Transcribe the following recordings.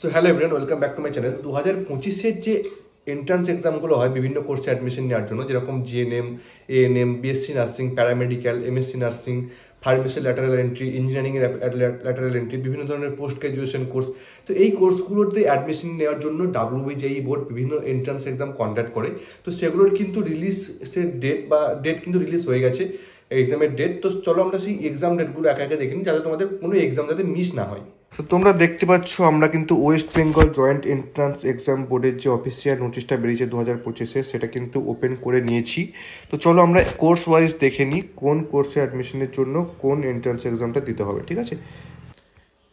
So hello everyone, welcome back to my channel. 2025-এর যে entrance এক্সামগুলো হয় বিভিন্ন কোর্সে অ্যাডমিশন নেওয়ার জন্য, যেরকম GNM, ANM, BSc nursing, paramedical, MSc nursing, pharmacy lateral entry, engineering এর ল্যাটারাল এন্ট্রি, বিভিন্ন ধরনের পোস্ট গ্রাজুয়েশন কোর্স। তো এই কোর্সগুলোতে অ্যাডমিশন নেওয়ার জন্য WBJEE বোর্ড বিভিন্ন এন্ট্রান্স এক্সাম কন্ডাক্ট করে। তো সেগুলোর কিন্তু রিলিজের ডেট কিন্তু রিলিজ হয়ে গেছে, এক্সামের ডেট। তো চলো আমরা সেই এক্সাম ডেটগুলো একে একে দেখে নিই, যাতে তোমাদের কোনো এক্সাম যাতে মিস না হয়। তো তোমরা দেখতে পাচ্ছ, আমরা কিন্তু West Bengal joint entrance exam বোর্ডের যে অফিসিয়াল নোটিশটা বেরিয়েছে 2025-এ, সেটা কিন্তু ওপেন করে নিয়েছি। তো চলো আমরা কোর্স ওয়াইজ দেখে নিই কোন কোর্সে অ্যাডমিশনের জন্য কোন এন্ট্রান্স এক্সামটা দিতে হবে, ঠিক আছে।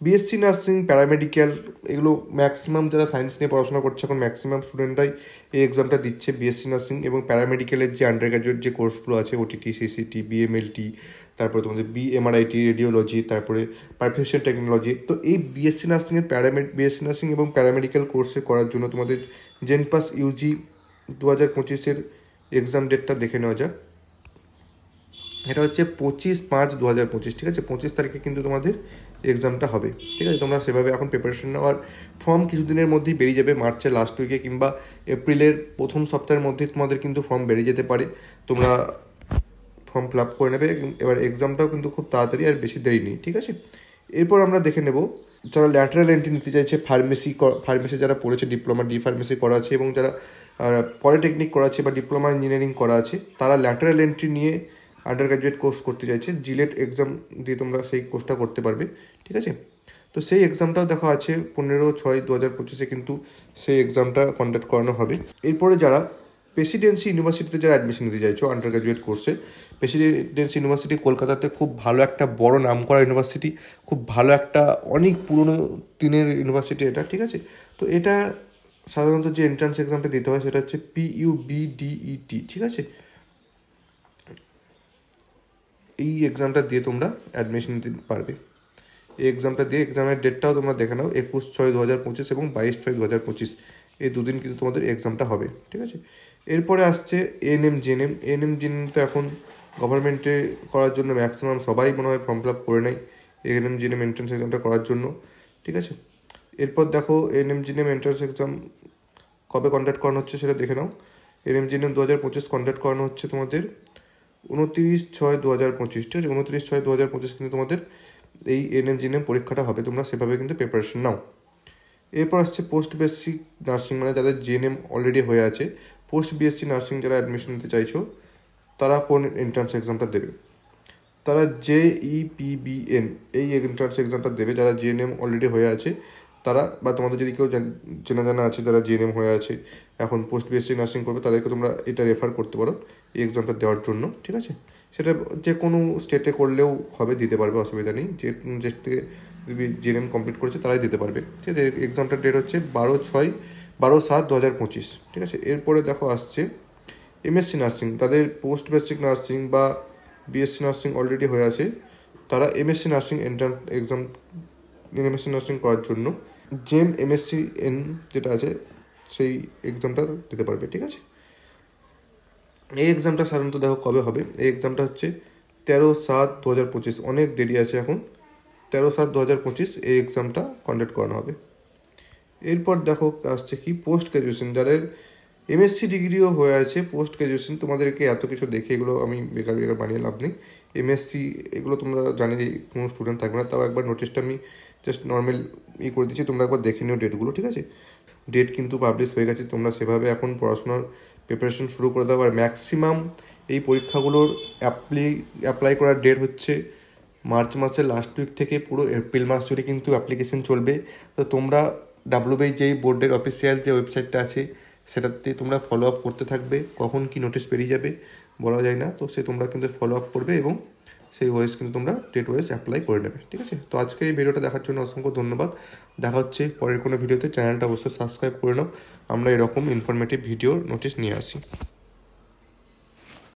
বিএসসি নার্সিং, প্যারামেডিক্যাল, এগুলো ম্যাক্সিমাম যারা সায়েন্স নিয়ে পড়াশোনা করছে এখন ম্যাক্সিমাম স্টুডেন্টরাই এই এক্সামটা দিচ্ছে। বিএসসি নার্সিং এবং প্যারামেডিক্যালের যে আন্ডার গ্র্যাজুয়েট যে কোর্সগুলো আছে, ওটিটি, সিসিটি, বিএমএলটি, তারপরে তোমাদের বিএমআরআইটি, রেডিওলজি, তারপরে পারফিউশন টেকনোলজি। তো এই বিএসসি নার্সিংয়ের বিএসসি নার্সিং এবং প্যারামেডিক্যাল কোর্সে করার জন্য তোমাদের জেনপাস ইউজি 2025-এর এক্সাম ডেটটা দেখে নেওয়া যাক। এটা হচ্ছে 25/5/2025, ঠিক আছে। 25 তারিখে কিন্তু তোমাদের এক্সামটা হবে, ঠিক আছে। তোমরা সেভাবে এখন প্রিপারেশন নাও। আর ফর্ম কিছুদিনের মধ্যেই বেরিয়ে যাবে, মার্চের লাস্ট উইকে কিংবা এপ্রিলের প্রথম সপ্তাহের মধ্যেই তোমাদের কিন্তু ফর্ম বেরিয়ে যেতে পারে। তোমরা ফর্ম ফিল আপ করে নেবে। এবার এক্সামটাও কিন্তু খুব তাড়াতাড়ি, আর বেশি দেরি নেই, ঠিক আছে। এরপর আমরা দেখে নেব যারা ল্যাটারাল এন্ট্রি নিতে চাইছে, ফার্মেসি যারা পড়েছে, ডিপ্লোমা ডি ফার্মেসি করা আছে, এবং যারা পলিটেকনিক করা আছে বা ডিপ্লোমা ইঞ্জিনিয়ারিং করা আছে, তারা ল্যাটারাল এন্ট্রি নিয়ে আন্ডার গ্র্যাজুয়েট কোর্স করতে চাইছে। জিলেট এক্সাম দিয়ে তোমরা সেই কোর্সটা করতে পারবে, ঠিক আছে। তো সেই এক্সামটাও দেখা আছে 15/6/2025-এ কিন্তু সেই এক্সামটা কন্ডাক্ট করানো হবে। এরপরে যারা প্রেসিডেন্সি ইউনিভার্সিটিতে যারা অ্যাডমিশন নিতে চাইছো আন্ডার গ্র্যাজুয়েট কোর্সে, প্রেসিডেন্সি ইউনিভার্সিটি কলকাতাতে খুব ভালো একটা বড় নাম করা ইউনিভার্সিটি, খুব ভালো একটা অনেক পুরনো দিনের ইউনিভার্সিটি এটা, ঠিক আছে। তো এটা সাধারণত যে এন্ট্রান্স এক্সামটা দিতে হয় সেটা হচ্ছে PUBDET, ঠিক আছে। এই এক্সামটা দিয়ে তোমরা অ্যাডমিশন নিতে পারবে। এই এক্সামটা দিয়ে এক্সামের ডেটটাও তোমরা দেখে নাও, 21/6/2025 এবং 22/6/2025, এই দুদিন কিন্তু তোমাদের এক্সামটা হবে, ঠিক আছে। এরপরে আসছে এএনএম জিএনএম। তো এখন গভর্নমেন্টে করার জন্য ম্যাক্সিমাম সবাই মনে হয় ফর্ম ফিল আপ করে নেয় এএনএম জিএনএম এন্ট্রান্স এক্সামটা করার জন্য, ঠিক আছে। এরপর দেখো এএনএম জিএনএম এন্ট্রান্স এক্সাম কবে কন্ডাক্ট করানো হচ্ছে সেটা দেখে নাও। এএনএম জিএনএম 2025 কন্ডাক্ট করানো হচ্ছে তোমাদের 29/6/2025, ঠিক আছে। 29/6/2025 কিন্তু তোমাদের এই এএনএম জিএনএম পরীক্ষাটা হবে। তোমরা সেভাবে কিন্তু প্রিপারেশন নাও। এরপর আসছে পোস্ট বেসিক নার্সিং, মানে যাদের জিএনএম অলরেডি হয়ে আছে, পোস্ট বিএসসি নার্সিং যারা অ্যাডমিশন নিতে চাইছো, তারা কোন এন্ট্রান্স এক্সামটা দেবে? তারা JEPBN এই এন্ট্রান্স এক্সামটা দেবে যারা জিএনএম অলরেডি হয়ে আছে তারা, বা তোমাদের যদি কেউ চেনা জানা আছে যারা জিএনএম হয়ে আছে এখন পোস্ট বিএসসি নার্সিং করবে, তাদেরকে তোমরা এটা রেফার করতে পারো এই এক্সামটা দেওয়ার জন্য, ঠিক আছে। সেটা যে কোনো স্টেটে করলেও হবে, দিতে পারবে, অসুবিধা নেই। যে থেকে যদি জিএনএম কমপ্লিট করেছে তারাই দিতে পারবে, ঠিক আছে। এক্সামটার ডেট হচ্ছে 12/7/2025, ঠিক আছে। এরপরে দেখো আসছে এমএসসি নার্সিং, তাদের পোস্ট বেসিক নার্সিং বা বিএসসি নার্সিং অলরেডি হয়ে আছে, তারা MSc nursing entrance exam MSc nursing করার জন্য জেম MSCN যেটা আছে সেই এক্সামটা দিতে পারবে, ঠিক আছে। এই এক্সামটা সাধারণত দেখো কবে হবে, এই এক্সামটা হচ্ছে 13/7/2025, অনেক দেরি আছে এখন। 13/7/2025 এই এক্সামটা কন্ডাক্ট করানো হবে। এরপর দেখো আসছে কি পোস্ট গ্র্যাজুয়েশন, যাদের এমএসসি ডিগ্রিও হয়ে আছে, পোস্ট গ্র্যাজুয়েশন। তোমাদেরকে এত কিছু দেখে এগুলো আমি বেকার বানিয়ে লাভ নেই। এমএসসি এগুলো তোমরা জানি কোনো স্টুডেন্ট থাকবে না, তাও একবার নোটিশটা আমি জাস্ট নর্মাল করে দিচ্ছি, তোমরা একবার দেখে নিও ডেটগুলো, ঠিক আছে। ডেট কিন্তু পাবলিশ হয়ে গেছে, তোমরা সেভাবে এখন পড়াশোনার প্রিপারেশন শুরু করে দাও। আর ম্যাক্সিমাম এই পরীক্ষাগুলোর অ্যাপ্লাই করার ডেট হচ্ছে মার্চ মাসের লাস্ট উইক থেকে পুরো এপ্রিল মাস জুড়ে কিন্তু অ্যাপ্লিকেশন চলবে। তো তোমরা WBJEE বোর্ডের অফিসিয়াল যে ওয়েবসাইটটা আছে সেটাতে তোমরা ফলো আপ করতে থাকবে, কখন কি নোটিশ বেরিয়ে যাবে বলা যায় না, তো তোমরা কিন্তু ফলো আপ করবে এবং সেই ওয়েস কিন্তু তোমরা ডেট ওয়েস অ্যাপ্লাই করে নেবে, ঠিক আছে। তো আজকে এই ভিডিওটা দেখার জন্য অসংখ্য ধন্যবাদ। দেখা হচ্ছে পরের কোনো ভিডিওতে, চ্যানেলটা অবশ্যই সাবস্ক্রাইব করে নাও, আমরা এরকম ইনফরমেটিভ ভিডিও নোটিশ নিয়ে আসি।